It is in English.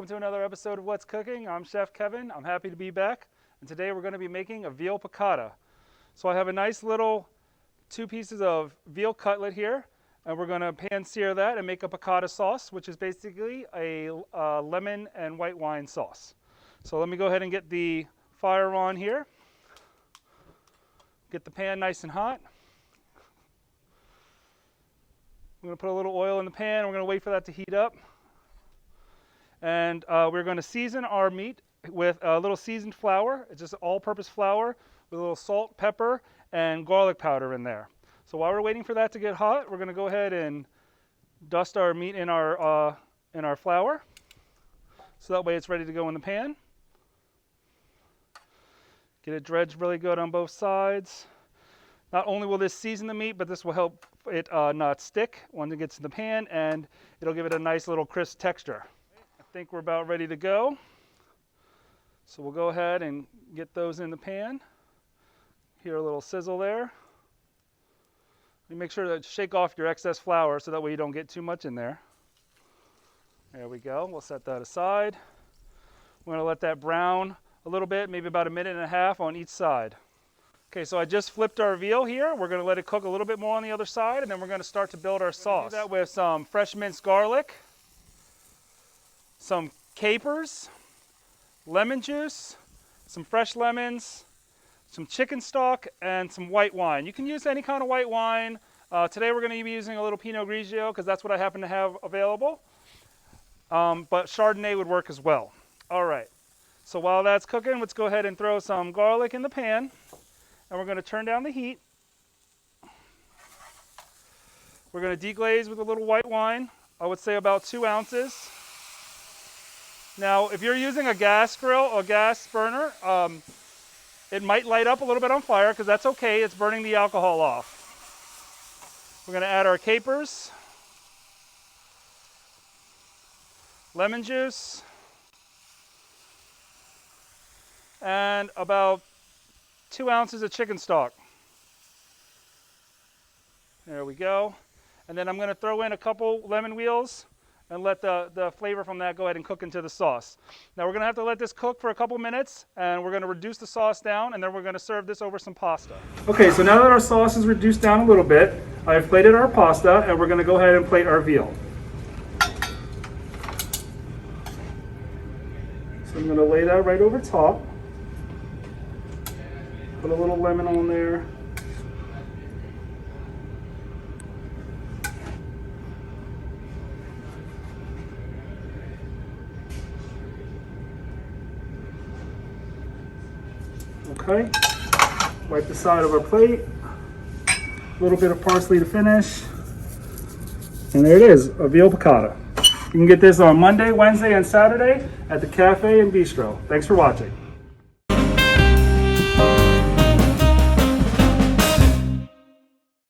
welcome to another episode of What's Cooking. I'm Chef Kevin. I'm happy to be back, and today we're going to be making a veal piccata. So I have a nice little 2 pieces of veal cutlet here, and we're going to pan sear that and make a piccata sauce, which is basically a lemon and white wine sauce. So let me go ahead and get the fire on here. Get the pan nice and hot. I'm going to put a little oil in the pan. We're going to wait for that to heat up. And we're going to season our meat with a little seasoned flour. It's just all-purpose flour with a little salt, pepper, and garlic powder in there. So while we're waiting for that to get hot, we're going to go ahead and dust our meat in our flour, so that way it's ready to go in the pan. Get it dredged really good on both sides. Not only will this season the meat, but this will help it not stick when it gets in the pan, and it'll give it a nice little crisp texture. I think we're about ready to go. So we'll go ahead and get those in the pan. Hear a little sizzle there. You make sure to shake off your excess flour so that way you don't get too much in there. There we go. We'll set that aside. We're going to let that brown a little bit, maybe about 1.5 minutes on each side. Okay, so I just flipped our veal here. We're going to let it cook a little bit more on the other side, and then we're going to start to build our sauce. Do that with some fresh minced garlic, some capers, lemon juice, some fresh lemons, some chicken stock, and some white wine. You can use any kind of white wine. Today we're going to be using a little Pinot Grigio because that's what I happen to have available. But Chardonnay would work as well. All right, so while that's cooking, let's go ahead and throw some garlic in the pan. And we're going to turn down the heat. We're going to deglaze with a little white wine. I would say about 2 ounces. Now, if you're using a gas grill or gas burner, it might light up a little bit on fire because that's okay. It's burning the alcohol off. We're going to add our capers, lemon juice, and about 2 ounces of chicken stock. There we go. And then I'm going to throw in a couple lemon wheels and let the flavor from that go ahead and cook into the sauce. Now we're going to have to let this cook for a couple minutes, and we're going to reduce the sauce down, and then we're going to serve this over some pasta. Okay, so now that our sauce is reduced down a little bit, I've plated our pasta, and we're going to go ahead and plate our veal. So I'm going to lay that right over top. Put a little lemon on there. Okay, wipe the side of our plate, a little bit of parsley to finish, and there it is, a veal piccata. You can get this on Monday, Wednesday, and Saturday at the cafe and bistro. Thanks for watching.